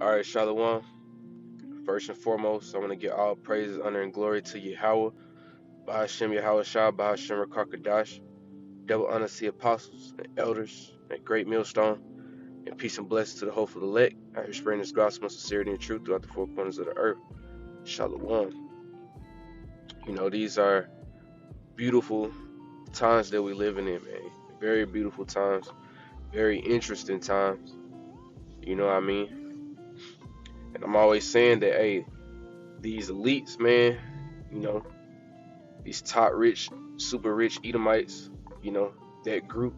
All right, Shalom. First and foremost, I want to give all praises, honor, and glory to Yahweh, Bahashem Yahweh Shah, Bahashem Rakakadash. Double honor to the apostles and elders and great millstone, and peace and blessings to the hopeful elect. I here spreading this gospel of sincerity and truth throughout the four corners of the earth. Shalom. These are beautiful times that we living in, man. Very beautiful times, very interesting times. You know what I mean? And I'm always saying that, hey, these elites, man, you know, these top rich, super rich Edomites, you know, that group,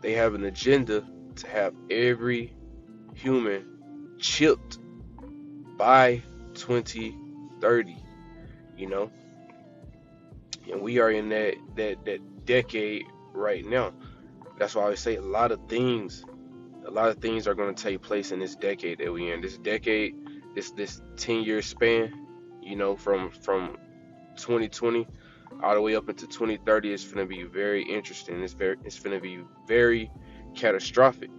they have an agenda to have every human chipped by 2030, you know, and we are in that decade right now. That's why I always say a lot of things are going to take place in this decade that we in. This decade, this 10-year span, from 2020 all the way up into 2030 is going to be very interesting. It's going to be very catastrophic,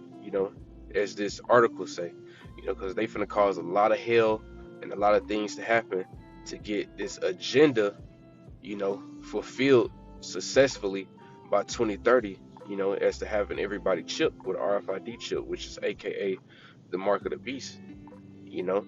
as this article say, because they finna cause a lot of hell and a lot of things to happen to get this agenda, fulfilled successfully by 2030, as to having everybody chipped with an RFID chip, which is AKA the mark of the beast, you know.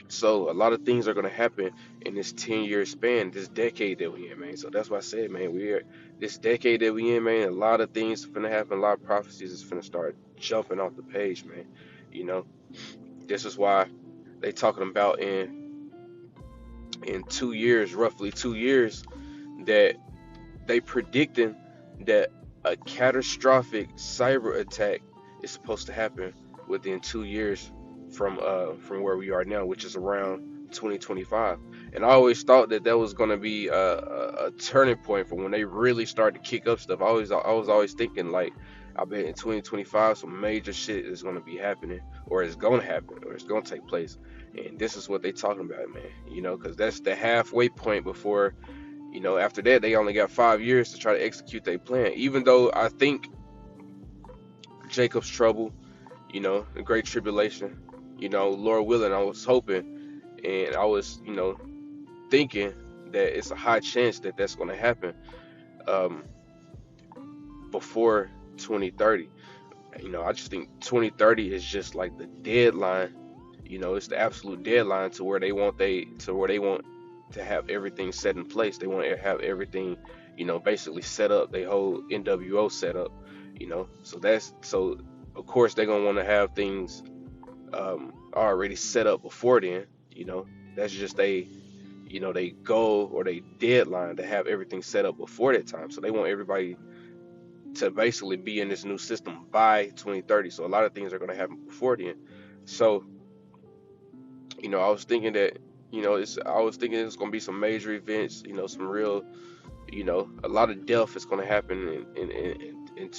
So a lot of things are gonna happen in this 10-year span, this decade that we in, man. So that's why I said, man, this decade that we in, man. A lot of things finna happen. A lot of prophecies is finna start jumping off the page, man. You know, this is why they talking about in 2 years, roughly 2 years, that they predicting that a catastrophic cyber attack is supposed to happen within 2 years from where we are now, which is around 2025. And I always thought that was going to be a turning point for when they really start to kick up stuff. I was always thinking, like, I bet in 2025 some major shit is going to be happening, or it's going to happen, or it's going to take place. And this is what they talking about, man. Because that's the halfway point before, after that they only got 5 years to try to execute their plan. Even though I think Jacob's trouble, the great tribulation, Lord willing, I was hoping and I was, thinking that it's a high chance that that's going to happen um, before 2030. I just think 2030 is just like the deadline. It's the absolute deadline to where they want to have everything set in place. They want to have everything, basically set up. They whole NWO set up, so of course they're gonna want to have things already set up before then. That's just they goal or they deadline to have everything set up before that time. So they want everybody to basically be in this new system by 2030. So a lot of things are gonna happen before then. So I was thinking that it's gonna be some major events, some real, a lot of death is gonna happen in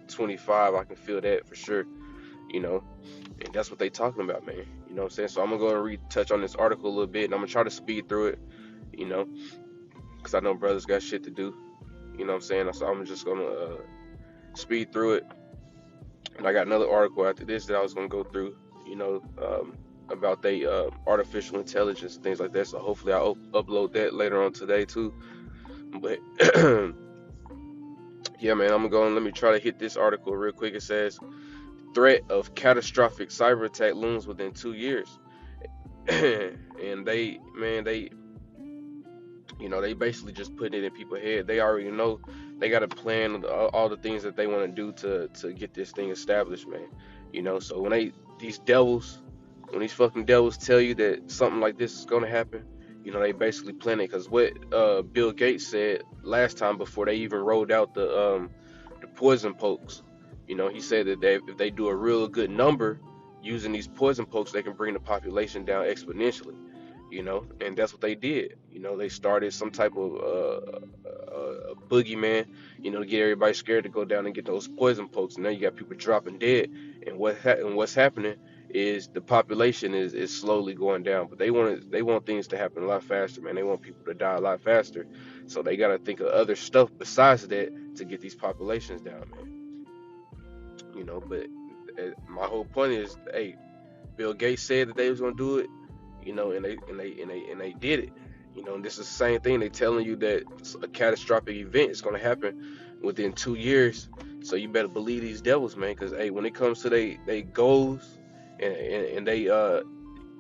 25. I can feel that for sure, and that's what they talking about, man. You know what I'm saying? So I'm gonna go and touch on this article a little bit, and I'm gonna try to speed through it, because I know brothers got shit to do. You know what I'm saying? So I'm just gonna speed through it, and I got another article after this that I was gonna go through, about the artificial intelligence and things like that. So hopefully I'll upload that later on today too. But yeah, man, I'm gonna go and let me try to hit this article real quick. It says, threat of catastrophic cyber attack looms within 2 years. And they they basically just putting it in people's head. They already know they got a plan, all the things that they want to do to get this thing established, man. So when these fucking devils tell you that something like this is gonna happen, they basically plan it. Because what Bill Gates said last time before they even rolled out the poison pokes, he said that if they do a real good number using these poison pokes, they can bring the population down exponentially. And that's what they did. They started some type of boogeyman, to get everybody scared to go down and get those poison pokes. And now you got people dropping dead. And what's happening is the population is slowly going down. But they want things to happen a lot faster, man. They want people to die a lot faster. So they got to think of other stuff besides that to get these populations down, man. But my whole point is, hey, Bill Gates said that they was gonna do it, and they did it. And this is the same thing. They telling you that a catastrophic event is gonna happen within 2 years. So you better believe these devils, man. Cause hey, when it comes to they goals and they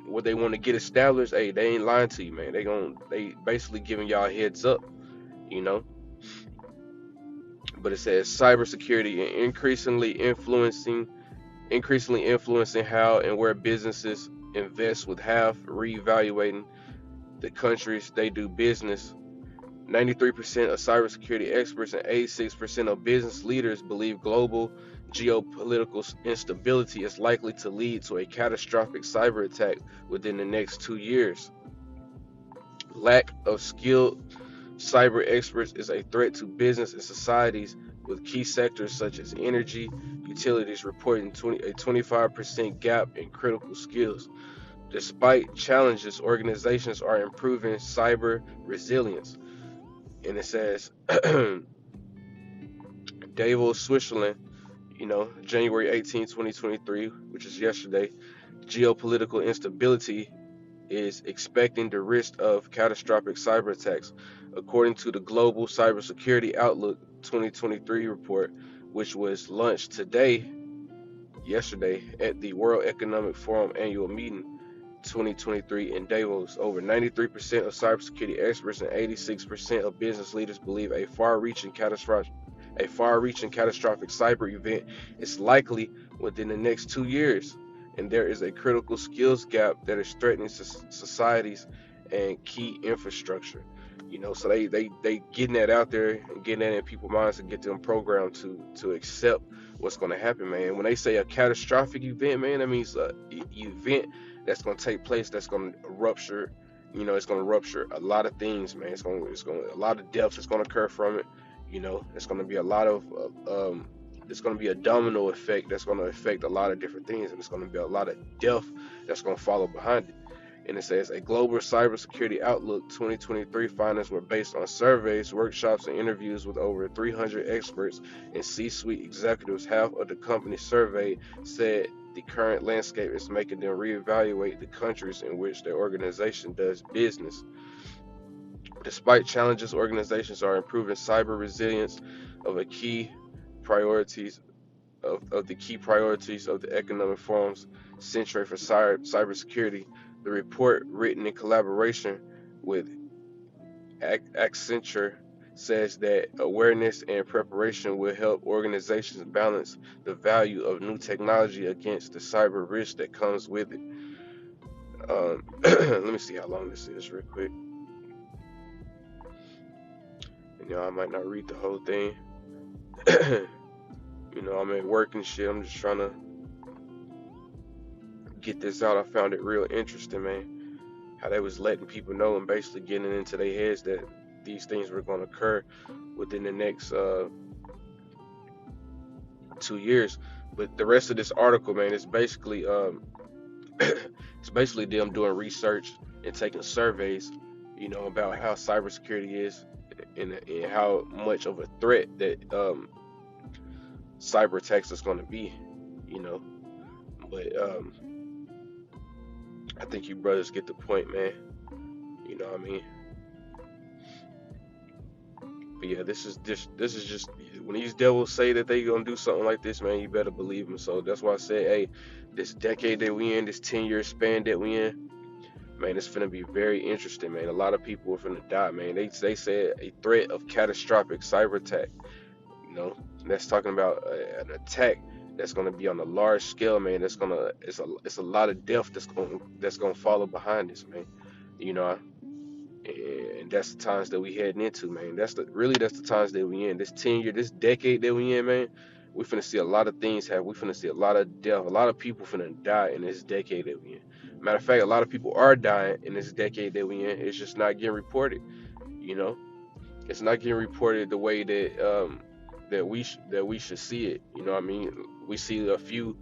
what they want to get established, hey, they ain't lying to you, man. They basically giving y'all a heads up, you know. But it says cybersecurity and increasingly influencing how and where businesses invest, with half reevaluating the countries they do business. 93% of cybersecurity experts and 86% of business leaders believe global geopolitical instability is likely to lead to a catastrophic cyber attack within the next 2 years. Lack of skilled cyber experts is a threat to business and societies, with key sectors such as energy, utilities reporting a 25% gap in critical skills. Despite challenges, organizations are improving cyber resilience. And it says Davos, Switzerland, January 18, 2023, which is yesterday, geopolitical instability is expecting the risk of catastrophic cyber attacks, according to the Global Cybersecurity Outlook 2023 report, which was launched yesterday, at the World Economic Forum annual meeting 2023 in Davos. Over 93% of cybersecurity experts and 86% of business leaders believe a far-reaching catastrophic cyber event is likely within the next 2 years, and there is a critical skills gap that is threatening societies and key infrastructure. So they getting that out there and getting that in people's minds to get them programmed to accept what's going to happen, man. When they say a catastrophic event, man, that means an event that's going to take place that's going to rupture. It's going to rupture a lot of things, man. It's going a lot of deaths that's going to occur from it. It's going to be a lot of it's going to be a domino effect that's going to affect a lot of different things, and it's going to be a lot of death that's going to follow behind it. And it says a global cybersecurity outlook 2023 findings were based on surveys, workshops, and interviews with over 300 experts and C-suite executives. Half of the companies surveyed said the current landscape is making them reevaluate the countries in which their organization does business. Despite challenges, organizations are improving cyber resilience of the key priorities of the Economic Forum's Century for Cybersecurity. The report, written in collaboration with Accenture, says that awareness and preparation will help organizations balance the value of new technology against the cyber risk that comes with it. Let me see how long this is real quick. I might not read the whole thing. I'm at work and shit. I'm just trying to get this out. I found it real interesting, man. How they was letting people know and basically getting into their heads that these things were going to occur within the next 2 years. But the rest of this article, man, is basically it's basically them doing research and taking surveys, about how cybersecurity is and how much of a threat that cyber attacks is going to be, But I think you brothers get the point, man. You know what I mean? But yeah, this is just when these devils say that they gonna do something like this, man, you better believe them. So that's why I say, hey, this decade that we in, this 10-year span that we in, man, it's finna be very interesting, man. A lot of people are finna die, man. They said a threat of catastrophic cyber attack. And that's talking about an attack that's gonna be on a large scale, man. It's a lot of death that's gonna follow behind this, man. And that's the times that we heading into, man. That's the times that we in. This this decade that we in, man. We finna see a lot of things happen. We finna see a lot of death. A lot of people finna die in this decade that we in. Matter of fact, a lot of people are dying in this decade that we in. It's just not getting reported. It's not getting reported the way that that we should see it. I mean, we see a few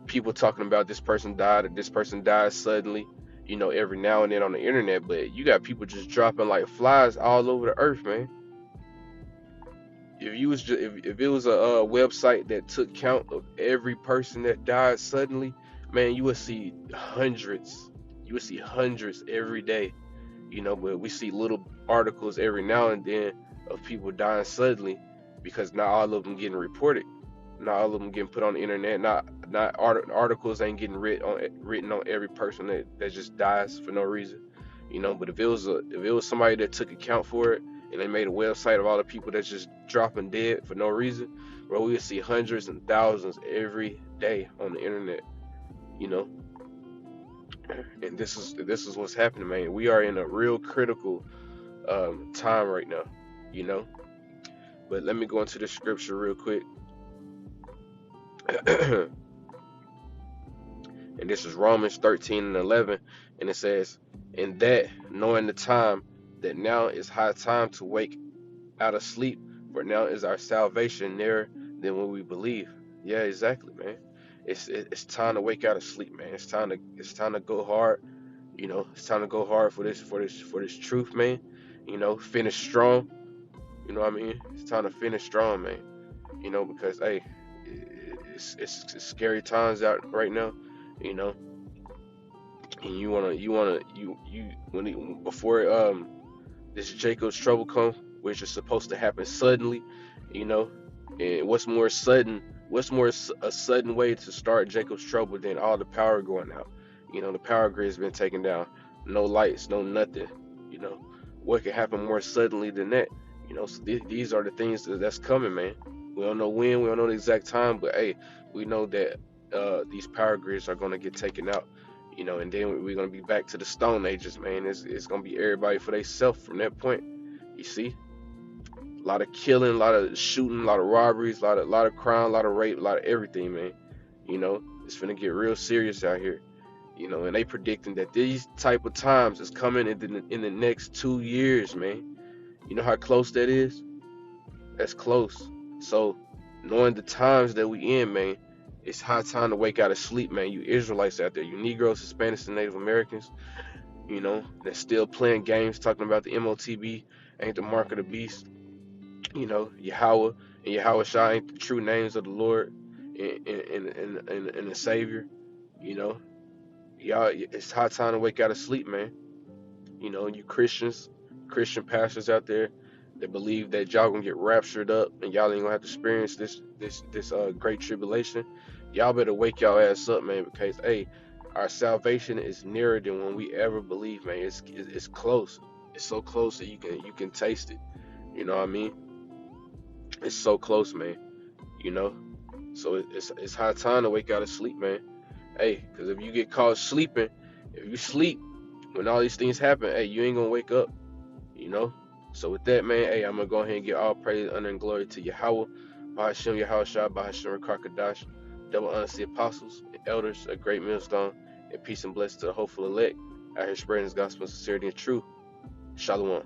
people talking about this person died or this person died suddenly, every now and then on the internet, but you got people just dropping like flies all over the earth, man. if it was a website that took count of every person that died suddenly, man, you would see hundreds. You would see hundreds every day. But we see little articles every now and then of people dying suddenly because not all of them getting reported. Not all of them getting put on the internet. Articles ain't getting written on every person that just dies for no reason. But if it was somebody that took account for it and they made a website of all the people that's just dropping dead for no reason, bro, we would see hundreds and thousands every day on the internet. You know, and this is what's happening, man. We are in a real critical time right now. You know, but let me go into the scripture real quick. And this is Romans 13:11, and it says, "And that, knowing the time, that now is high time to wake out of sleep, for now is our salvation nearer than when we believe." Yeah, exactly, man. It's time to wake out of sleep, man. It's time to go hard. It's time to go hard for this truth, man. Finish strong. You know what I mean? It's time to finish strong, man. Because hey, it's scary times out right now. You know, and before this Jacob's trouble come, which is supposed to happen suddenly. You know, and what's more a sudden way to start Jacob's trouble than all the power going out? The power grid's been taken down, no lights, no nothing. You know, what could happen more suddenly than that? So these are the things that's coming, man. We don't know when, we don't know the exact time, but hey, we know that these power grids are gonna get taken out. And then we're gonna be back to the Stone Ages, man. It's gonna be everybody for themselves from that point. You see, a lot of killing, a lot of shooting, a lot of robberies, a lot of crime, a lot of rape, a lot of everything, man. It's gonna get real serious out here. And they predicting that these type of times is coming in the next 2 years, man. You know how close that is? That's close. So, knowing the times that we in, man, it's high time to wake out of sleep, man. You Israelites out there, you Negroes, Hispanics, and Native Americans, that's still playing games, talking about the MOTB ain't the mark of the beast. Yahweh and Yahweh Shah ain't the true names of the Lord and the Savior. You know, y'all, it's high time to wake out of sleep, man. You Christian pastors out there that believe that y'all gonna get raptured up and y'all ain't gonna have to experience this great tribulation. Y'all better wake y'all ass up, man, because hey, our salvation is nearer than when we ever believed, man. It's close. It's so close that you can taste it. You know what I mean? It's so close, man. You know, so it's high time to wake out of sleep, man. Hey, because if you get caught sleeping, if you sleep when all these things happen, hey, you ain't gonna wake up. You know. So with that, man, hey, I'm gonna go ahead and give all praise, honor, and glory to Yahweh, Bahashem Yahweh Shah, Bahashem Rakakadash, double honor to the apostles and elders, a great millstone, and peace and blessings to the hopeful elect out here spreading His gospel in sincerity and truth. Shalom.